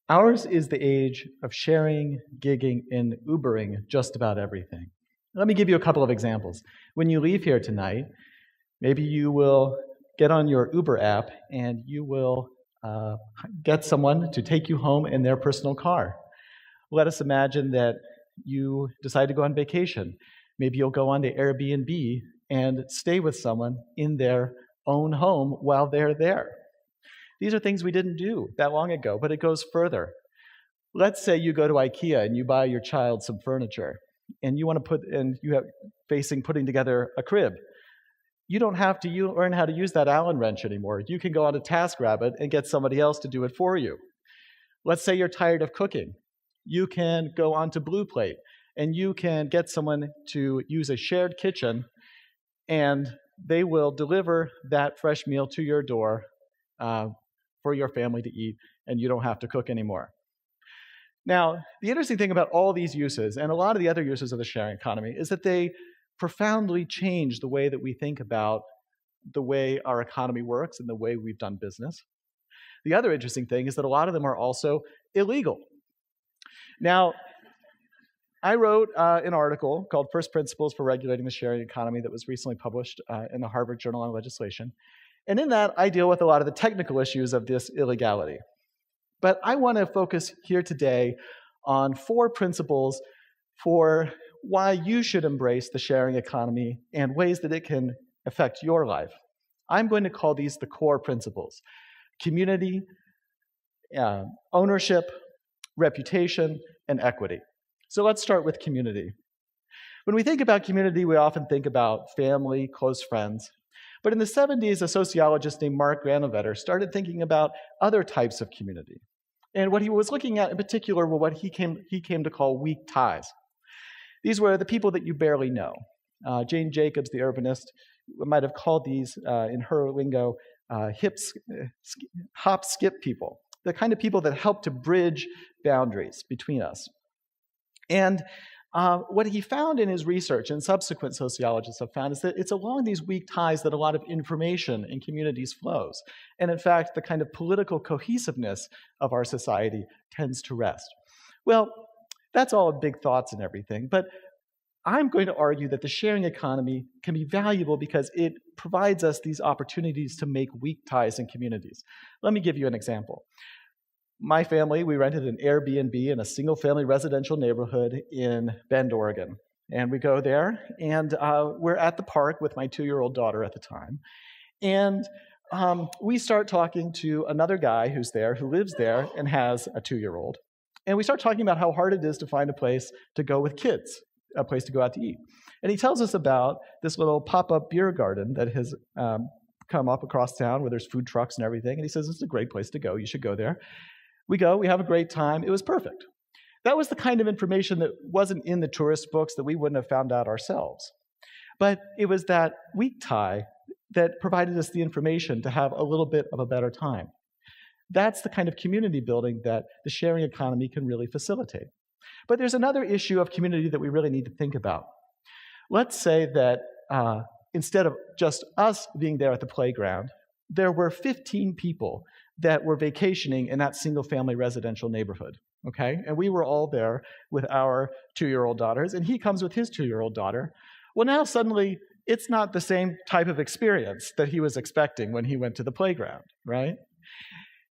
Ours is the age of sharing, gigging, and Ubering just about everything. Let me give you a couple of examples. When you leave here tonight, maybe you will get on your Uber app and you will get someone to take you home in their personal car. Let us imagine that you decide to go on vacation. Maybe you'll go on to Airbnb and stay with someone in their own home while they're there. These are things we didn't do that long ago, but it goes further. Let's say you go to IKEA and you buy your child some furniture, and you want to facing putting together a crib. You don't have to learn how to use that Allen wrench anymore. You can go on to TaskRabbit and get somebody else to do it for you. Let's say you're tired of cooking. You can go on to Blue Plate, and you can get someone to use a shared kitchen, and they will deliver that fresh meal to your door for your family to eat, and you don't have to cook anymore. Now, the interesting thing about all these uses, and a lot of the other uses of the sharing economy, is that they profoundly change the way that we think about the way our economy works and the way we've done business. The other interesting thing is that a lot of them are also illegal. Now, I wrote an article called First Principles for Regulating the Sharing Economy that was recently published in the Harvard Journal on Legislation. And in that, I deal with a lot of the technical issues of this illegality. But I want to focus here today on 4 principles for why you should embrace the sharing economy and ways that it can affect your life. I'm going to call these the core principles: community, ownership, reputation, and equity. So let's start with community. When we think about community, we often think about family, close friends. But in the 70s, a sociologist named Mark Granovetter started thinking about other types of community. And what he was looking at in particular were what he came to call weak ties. These were the people that you barely know. Jane Jacobs, the urbanist, might have called these, in her lingo, hop, skip people, the kind of people that help to bridge boundaries between us. And what he found in his research, and subsequent sociologists have found, is that it's along these weak ties that a lot of information in communities flows. And in fact, the kind of political cohesiveness of our society tends to rest. Well, that's all big thoughts and everything, but I'm going to argue that the sharing economy can be valuable because it provides us these opportunities to make weak ties in communities. Let me give you an example. My family, we rented an Airbnb in a single-family residential neighborhood in Bend, Oregon. And we go there, and we're at the park with my 2-year-old daughter at the time. And we start talking to another guy who's there, who lives there and has a 2-year-old. And we start talking about how hard it is to find a place to go with kids, a place to go out to eat. And he tells us about this little pop-up beer garden that has come up across town where there's food trucks and everything. And he says, it's a great place to go. You should go there. We go, we have a great time. It was perfect. That was the kind of information that wasn't in the tourist books that we wouldn't have found out ourselves. But it was that weak tie that provided us the information to have a little bit of a better time. That's the kind of community building that the sharing economy can really facilitate. But there's another issue of community that we really need to think about. Let's say that instead of just us being there at the playground, there were 15 people that were vacationing in that single-family residential neighborhood, okay? And we were all there with our 2-year-old daughters, and he comes with his 2-year-old daughter. Well, now suddenly, it's not the same type of experience that he was expecting when he went to the playground, right?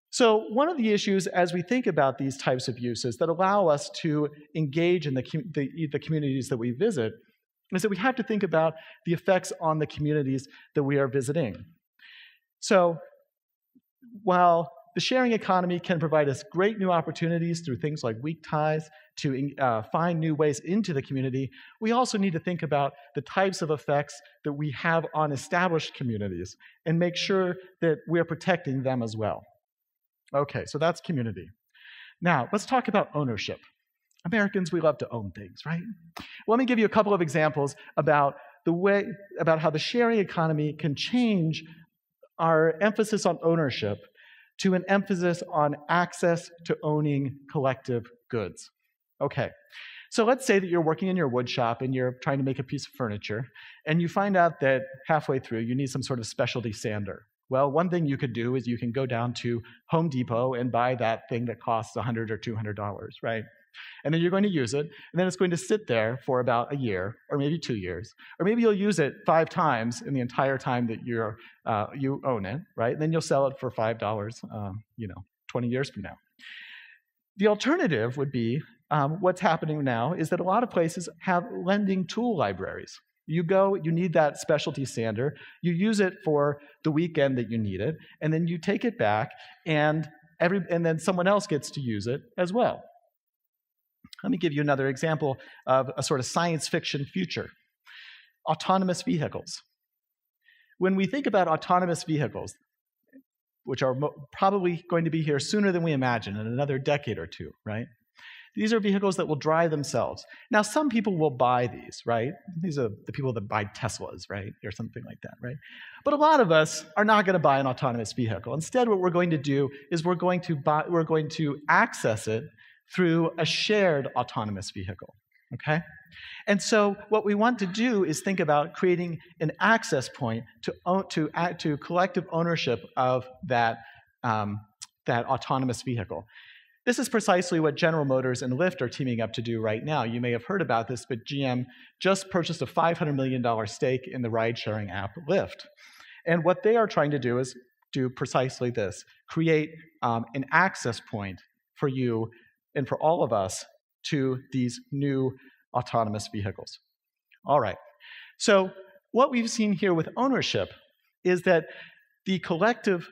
So one of the issues as we think about these types of uses that allow us to engage in the communities that we visit is that we have to think about the effects on the communities that we are visiting. So while the sharing economy can provide us great new opportunities through things like weak ties to find new ways into the community, we also need to think about the types of effects that we have on established communities and make sure that we're protecting them as well. Okay, so that's community. Now, let's talk about ownership. Americans, we love to own things, right? Let me give you a couple of examples about how the sharing economy can change our emphasis on ownership to an emphasis on access to owning collective goods. Okay, so let's say that you're working in your wood shop and you're trying to make a piece of furniture, and you find out that halfway through you need some sort of specialty sander. Well, one thing you could do is you can go down to Home Depot and buy that thing that costs $100 or $200, right? And then you're going to use it, and then it's going to sit there for about a year, or maybe 2 years, or maybe you'll use it 5 times in the entire time that you own it, right? And then you'll sell it for $5, 20 years from now. The alternative would be, what's happening now is that a lot of places have lending tool libraries. You go, you need that specialty sander, you use it for the weekend that you need it, and then you take it back, and then someone else gets to use it as well. Let me give you another example of a sort of science fiction future. Autonomous vehicles. When we think about autonomous vehicles, which are probably going to be here sooner than we imagine, in another decade or two, right? These are vehicles that will drive themselves. Now, some people will buy these, right? These are the people that buy Teslas, right? Or something like that, right? But a lot of us are not going to buy an autonomous vehicle. Instead, what we're going to do is we're going to access it through a shared autonomous vehicle, okay? And so what we want to do is think about creating an access point to collective ownership of that autonomous vehicle. This is precisely what General Motors and Lyft are teaming up to do right now. You may have heard about this, but GM just purchased a $500 million stake in the ride-sharing app Lyft. And what they are trying to do is do precisely this, create an access point for you and for all of us to these new autonomous vehicles. All right, so what we've seen here with ownership is that the collective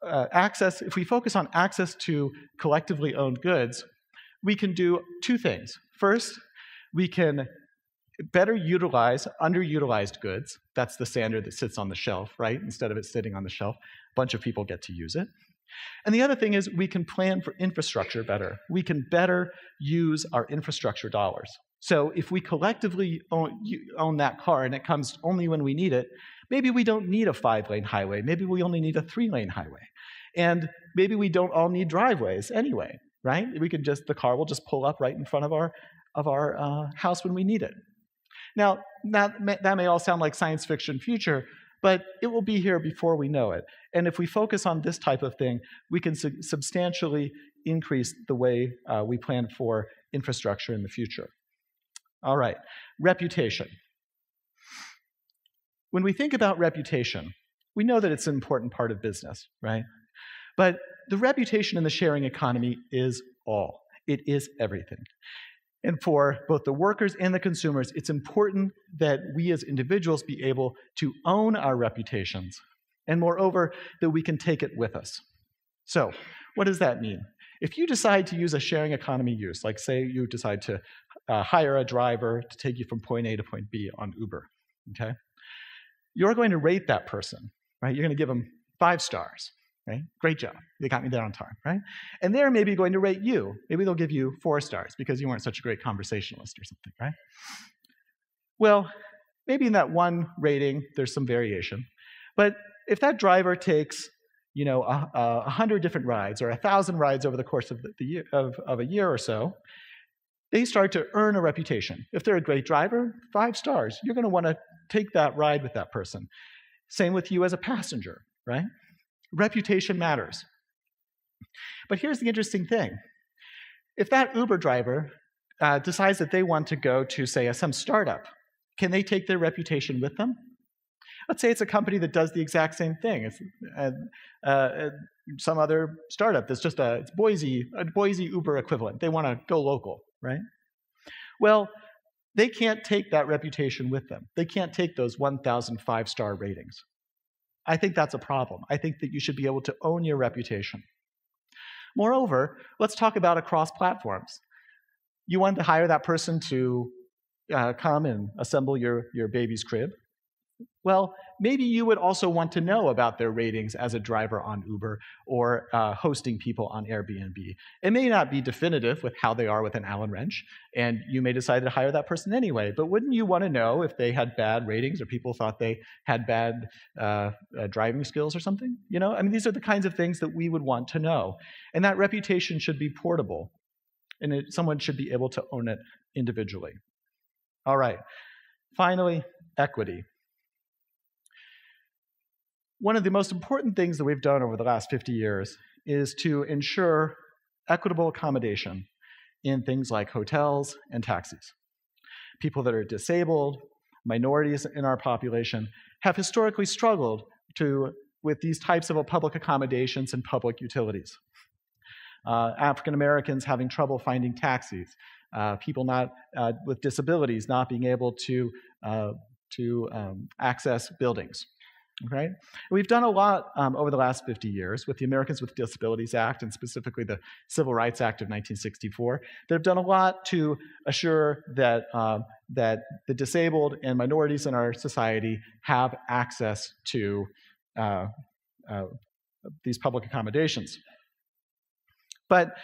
access, if we focus on access to collectively owned goods, we can do 2 things. First, we can better utilize underutilized goods. That's the sander that sits on the shelf, right? Instead of it sitting on the shelf, a bunch of people get to use it. And the other thing is we can plan for infrastructure better. We can better use our infrastructure dollars. So if we collectively own that car and it comes only when we need it, maybe we don't need a 5-lane highway. Maybe we only need a 3-lane highway. And maybe we don't all need driveways anyway, right? The car will just pull up right in front of our house when we need it. Now, that may all sound like science fiction future, but it will be here before we know it. And if we focus on this type of thing, we can substantially increase the way we plan for infrastructure in the future. All right, reputation. When we think about reputation, we know that it's an important part of business, right? But the reputation in the sharing economy is all. It is everything. And for both the workers and the consumers, it's important that we as individuals be able to own our reputations, and moreover, that we can take it with us. So, what does that mean? If you decide to use a sharing economy use, like say you decide to hire a driver to take you from point A to point B on Uber, okay? You're going to rate that person, right? You're going to give them 5 stars, right? Great job. They got me there on time, right? And they're maybe going to rate you. Maybe they'll give you 4 stars because you weren't such a great conversationalist or something, right? Well, maybe in that one rating, there's some variation. But if that driver takes, 100 different rides or 1,000 rides over the course of a year or so, they start to earn a reputation. If they're a great driver, 5 stars. You're going to want to take that ride with that person. Same with you as a passenger, right? Reputation matters. But here's the interesting thing. If that Uber driver decides that they want to go to, say, some startup, can they take their reputation with them? Let's say it's a company that does the exact same thing. It's some other startup that's just a Boise Uber equivalent. They want to go local, right? Well, they can't take that reputation with them. They can't take those 1,000 5-star ratings. I think that's a problem. I think that you should be able to own your reputation. Moreover, let's talk about across platforms. You want to hire that person to come and assemble your baby's crib. Well, maybe you would also want to know about their ratings as a driver on Uber or hosting people on Airbnb. It may not be definitive with how they are with an Allen wrench, and you may decide to hire that person anyway, but wouldn't you want to know if they had bad ratings or people thought they had bad driving skills or something? These are the kinds of things that we would want to know. And that reputation should be portable, and someone should be able to own it individually. All right. Finally, equity. One of the most important things that we've done over the last 50 years is to ensure equitable accommodation in things like hotels and taxis. People that are disabled, minorities in our population, have historically struggled with these types of public accommodations and public utilities. African Americans having trouble finding taxis, people with disabilities not being able to access buildings. Okay? We've done a lot over the last 50 years with the Americans with Disabilities Act, and specifically the Civil Rights Act of 1964, that have done a lot to assure that, that the disabled and minorities in our society have access to these public accommodations. But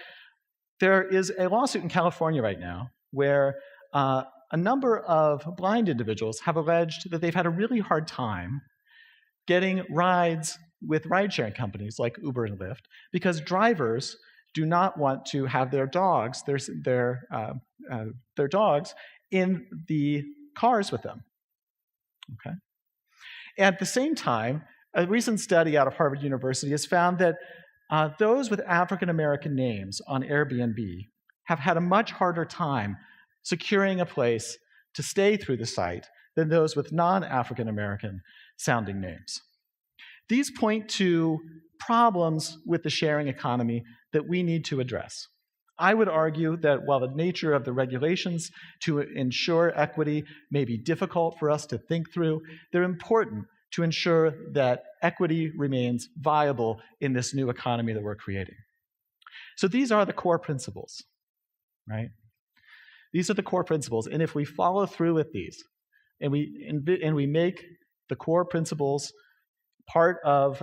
there is a lawsuit in California right now where a number of blind individuals have alleged that they've had a really hard time getting rides with ride-sharing companies like Uber and Lyft because drivers do not want to have their dogs, their dogs, in the cars with them. Okay. At the same time, a recent study out of Harvard University has found that those with African American names on Airbnb have had a much harder time securing a place to stay through the site than those with non-African American sounding names. These point to problems with the sharing economy that we need to address. I would argue that while the nature of the regulations to ensure equity may be difficult for us to think through, they're important to ensure that equity remains viable in this new economy that we're creating. So these are the core principles, right? These are the core principles, and if we follow through with these, and we make the core principles part of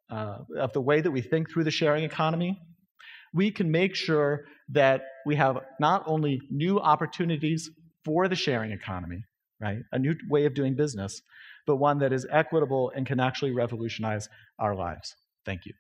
the way that we think through the sharing economy, we can make sure that we have not only new opportunities for the sharing economy, right, a new way of doing business, but one that is equitable and can actually revolutionize our lives. Thank you.